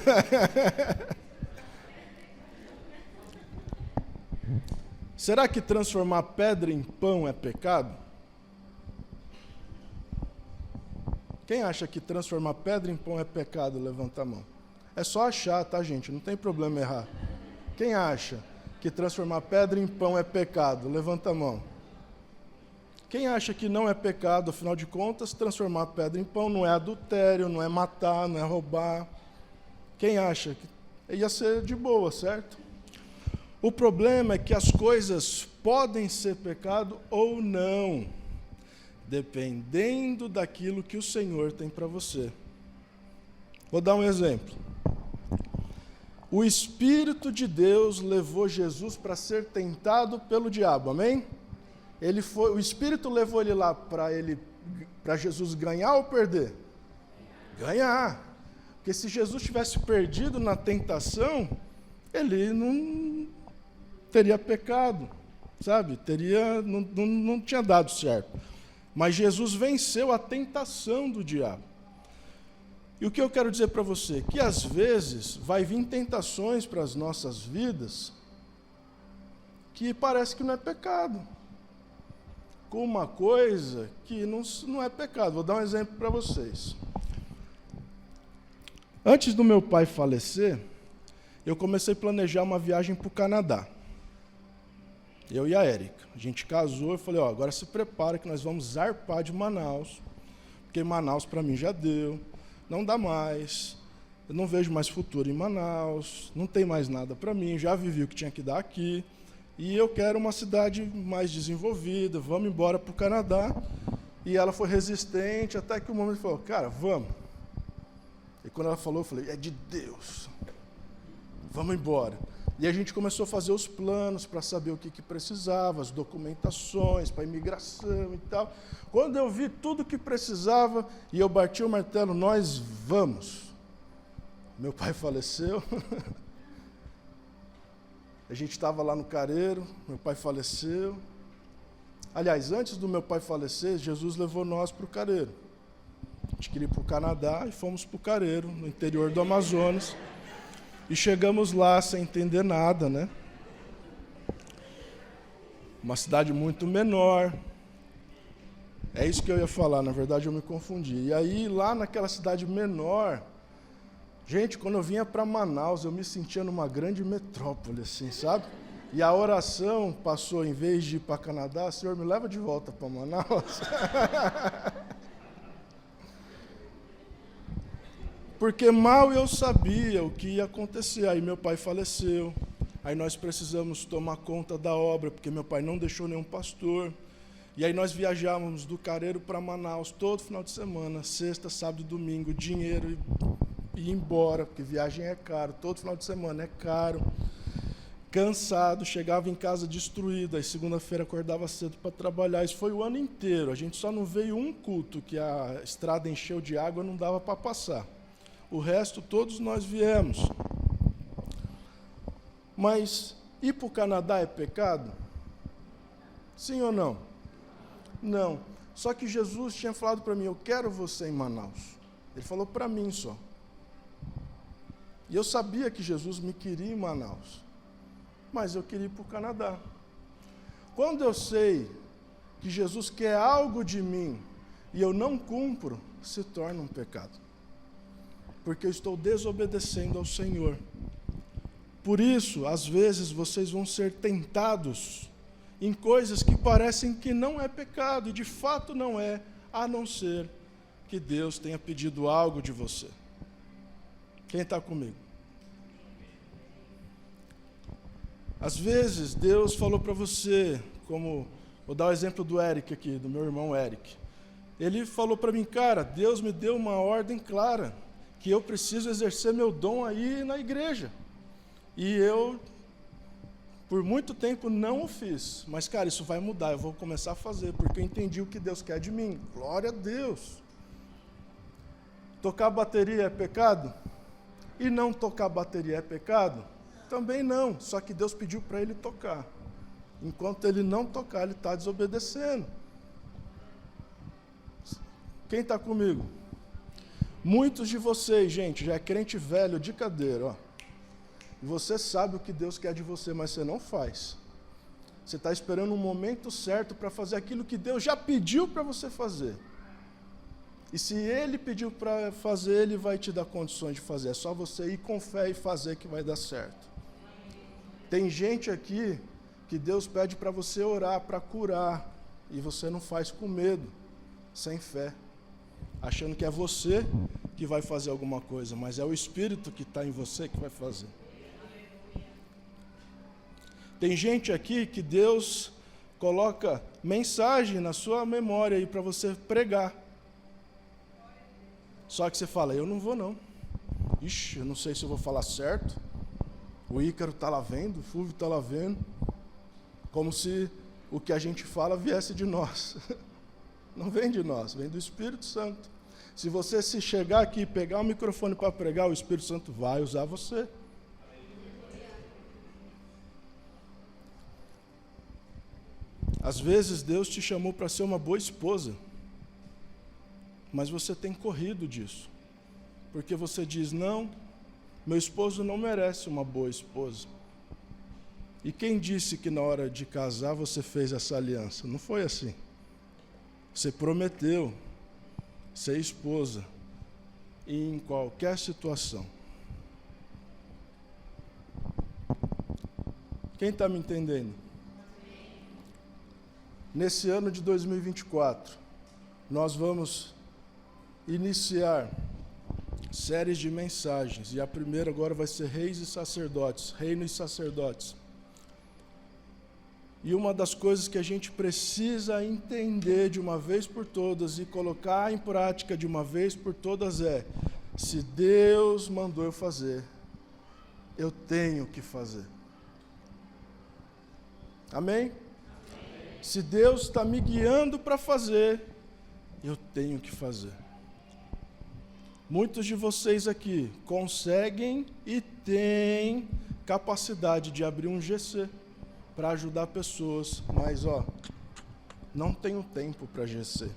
Será que transformar pedra em pão é pecado? Quem acha que transformar pedra em pão é pecado, levanta a mão. É só achar, tá, gente? Não tem problema errar. Quem acha que transformar pedra em pão é pecado, levanta a mão. Quem acha que não é pecado, afinal de contas, transformar pedra em pão não é adultério, não é matar, não é roubar. Quem acha que ia ser de boa, certo? O problema é que as coisas podem ser pecado ou não, dependendo daquilo que o Senhor tem para você. Vou dar um exemplo. O Espírito de Deus levou Jesus para ser tentado pelo diabo, amém? O Espírito levou ele lá para Jesus ganhar ou perder? Ganhar. Porque se Jesus tivesse perdido na tentação, ele não teria pecado, sabe? Não tinha dado certo. Mas Jesus venceu a tentação do diabo. E o que eu quero dizer para você? Que às vezes vai vir tentações para as nossas vidas que parece que não é pecado. Com uma coisa que não é pecado. Vou dar um exemplo para vocês. Antes do meu pai falecer, eu comecei a planejar uma viagem para o Canadá. Eu e a Erika. A gente casou, eu falei, agora se prepara que nós vamos zarpar de Manaus, porque Manaus para mim já deu, não dá mais, eu não vejo mais futuro em Manaus, não tem mais nada para mim, já vivi o que tinha que dar aqui, e eu quero uma cidade mais desenvolvida, vamos embora para o Canadá. E ela foi resistente, até que o momento falou, cara, vamos. E quando ela falou, eu falei, é de Deus, vamos embora. E a gente começou a fazer os planos para saber o que precisava, as documentações para imigração e tal. Quando eu vi tudo o que precisava, e eu bati o martelo, nós vamos. Meu pai faleceu. A gente estava lá no Careiro, meu pai faleceu. Aliás, antes do meu pai falecer, Jesus levou nós para o Careiro. A gente queria ir para o Canadá e fomos para o Careiro, no interior do Amazonas. E chegamos lá sem entender nada, né? Uma cidade muito menor. É isso que eu ia falar, na verdade eu me confundi. E aí, lá naquela cidade menor, gente, quando eu vinha para Manaus, eu me sentia numa grande metrópole, assim, sabe? E a oração passou, em vez de ir para Canadá, Senhor, me leva de volta para Manaus. Porque mal eu sabia o que ia acontecer. Aí meu pai faleceu. Aí nós precisamos tomar conta da obra, porque meu pai não deixou nenhum pastor. E aí nós viajávamos do Careiro para Manaus todo final de semana, sexta, sábado e domingo, dinheiro e ir embora, porque viagem é caro, todo final de semana é caro. Cansado, chegava em casa destruído, aí segunda-feira acordava cedo para trabalhar. Isso foi o ano inteiro. A gente só não veio um culto que a estrada encheu de água, não dava para passar. O resto, todos nós viemos. Mas ir para o Canadá é pecado? Sim ou não? Não. Só que Jesus tinha falado para mim, eu quero você em Manaus. Ele falou para mim só. E eu sabia que Jesus me queria em Manaus. Mas eu queria ir para o Canadá. Quando eu sei que Jesus quer algo de mim e eu não cumpro, se torna um pecado. Porque eu estou desobedecendo ao Senhor. Por isso, às vezes, vocês vão ser tentados em coisas que parecem que não é pecado, e de fato não é, a não ser que Deus tenha pedido algo de você. Quem está comigo? Às vezes, Deus falou para você, como, vou dar o exemplo do Eric aqui, do meu irmão Eric. Ele falou para mim, cara, Deus me deu uma ordem clara, que eu preciso exercer meu dom aí na igreja. E eu, por muito tempo, não o fiz. Mas, cara, isso vai mudar, eu vou começar a fazer, porque eu entendi o que Deus quer de mim. Glória a Deus. Tocar bateria é pecado? E não tocar bateria é pecado? Também não, só que Deus pediu para ele tocar. Enquanto ele não tocar, ele está desobedecendo. Quem está comigo? Muitos de vocês, gente, já é crente velho de cadeira, ó. Você sabe o que Deus quer de você, mas você não faz. Você está esperando um momento certo para fazer aquilo que Deus já pediu para você fazer. E se Ele pediu para fazer, Ele vai te dar condições de fazer. É só você ir com fé e fazer que vai dar certo. Tem gente aqui que Deus pede para você orar, para curar, e você não faz com medo, sem fé, achando que é você que vai fazer alguma coisa, mas é o Espírito que está em você que vai fazer. Tem gente aqui que Deus coloca mensagem na sua memória aí para você pregar. Só que você fala, eu não vou não. Ixi, eu não sei se eu vou falar certo. O Ícaro está lá vendo, o Fúvio está lá vendo. Como se o que a gente fala viesse de nós. Não vem de nós, vem do Espírito Santo. Se você se chegar aqui e pegar o microfone para pregar, o Espírito Santo vai usar você. Às vezes Deus te chamou para ser uma boa esposa, mas você tem corrido disso, porque você diz, não, meu esposo não merece uma boa esposa. E quem disse que na hora de casar você fez essa aliança? Não foi assim. Você prometeu ser esposa em qualquer situação. Quem está me entendendo? Nesse ano de 2024, nós vamos iniciar séries de mensagens, e a primeira agora vai ser Reis e Sacerdotes, Reino e Sacerdotes. E uma das coisas que a gente precisa entender de uma vez por todas e colocar em prática de uma vez por todas é, se Deus mandou eu fazer, eu tenho que fazer. Amém? Se Deus está me guiando para fazer, eu tenho que fazer. Muitos de vocês aqui conseguem e têm capacidade de abrir um GC para ajudar pessoas, mas não tenho tempo para GC.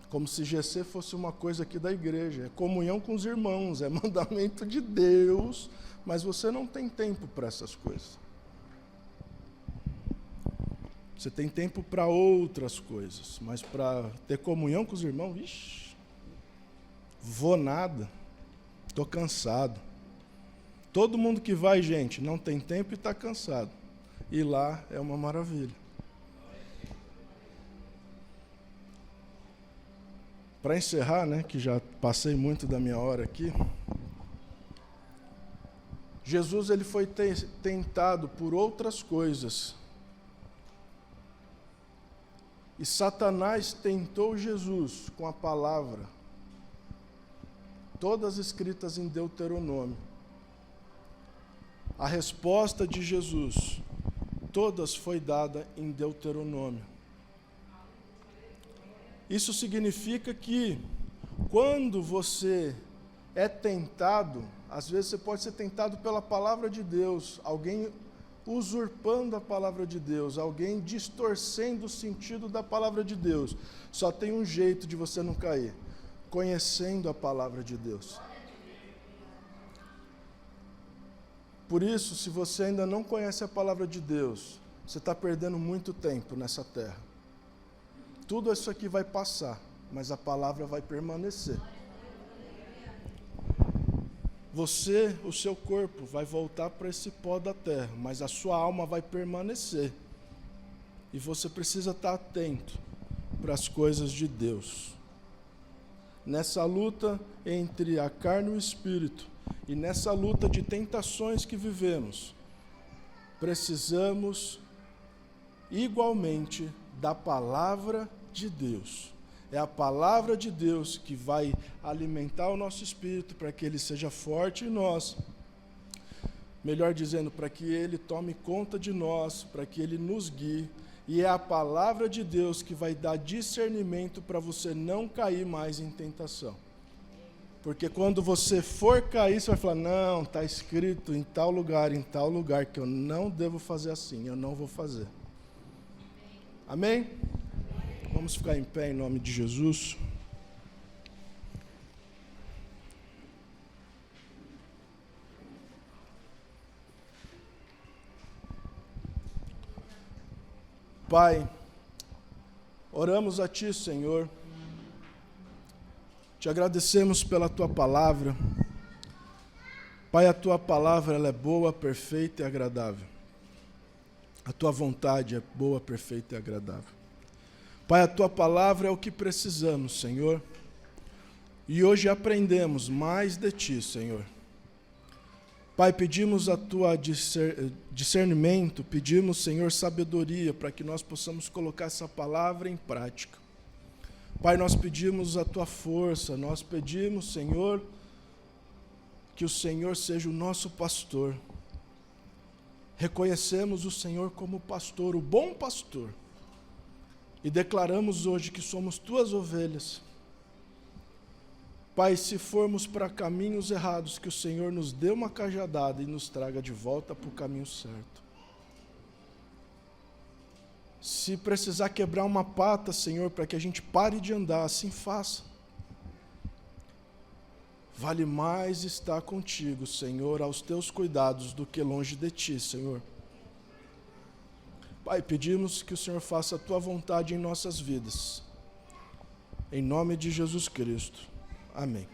Como se GC fosse uma coisa aqui da igreja, é comunhão com os irmãos, é mandamento de Deus, mas você não tem tempo para essas coisas. Você tem tempo para outras coisas, mas para ter comunhão com os irmãos, vixi, vou nada, estou cansado. Todo mundo que vai, gente, não tem tempo e está cansado. E lá é uma maravilha. Para encerrar, né, que já passei muito da minha hora aqui, Jesus ele foi tentado por outras coisas. E Satanás tentou Jesus com a palavra, todas escritas em Deuteronômio. A resposta de Jesus, todas foi dada em Deuteronômio. Isso significa que, quando você é tentado, às vezes você pode ser tentado pela palavra de Deus, alguém usurpando a palavra de Deus, alguém distorcendo o sentido da palavra de Deus. Só tem um jeito de você não cair: conhecendo a palavra de Deus. Por isso, se você ainda não conhece a palavra de Deus, você está perdendo muito tempo nessa terra. Tudo isso aqui vai passar, mas a palavra vai permanecer. Você, o seu corpo, vai voltar para esse pó da terra, mas a sua alma vai permanecer. E você precisa estar atento para as coisas de Deus. Nessa luta entre a carne e o espírito, e nessa luta de tentações que vivemos, precisamos igualmente da palavra de Deus. É a palavra de Deus que vai alimentar o nosso espírito para que ele seja forte em nós. Melhor dizendo, para que ele tome conta de nós, para que ele nos guie. E é a palavra de Deus que vai dar discernimento para você não cair mais em tentação. Porque quando você for cair, você vai falar: não, está escrito em tal lugar, que eu não devo fazer assim, eu não vou fazer. Amém? Vamos ficar em pé em nome de Jesus. Pai, oramos a Ti, Senhor. Te agradecemos pela Tua palavra. Pai, a Tua palavra ela é boa, perfeita e agradável. A Tua vontade é boa, perfeita e agradável. Pai, a Tua palavra é o que precisamos, Senhor. E hoje aprendemos mais de Ti, Senhor. Pai, pedimos a Tua discernimento, pedimos, Senhor, sabedoria, para que nós possamos colocar essa palavra em prática. Pai, nós pedimos a Tua força, nós pedimos, Senhor, que o Senhor seja o nosso pastor. Reconhecemos o Senhor como pastor, o bom pastor. E declaramos hoje que somos Tuas ovelhas. Pai, se formos para caminhos errados, que o Senhor nos dê uma cajadada e nos traga de volta para o caminho certo. Se precisar quebrar uma pata, Senhor, para que a gente pare de andar, assim faça. Vale mais estar contigo, Senhor, aos Teus cuidados, do que longe de Ti, Senhor. Pai, pedimos que o Senhor faça a Tua vontade em nossas vidas. Em nome de Jesus Cristo. Amém.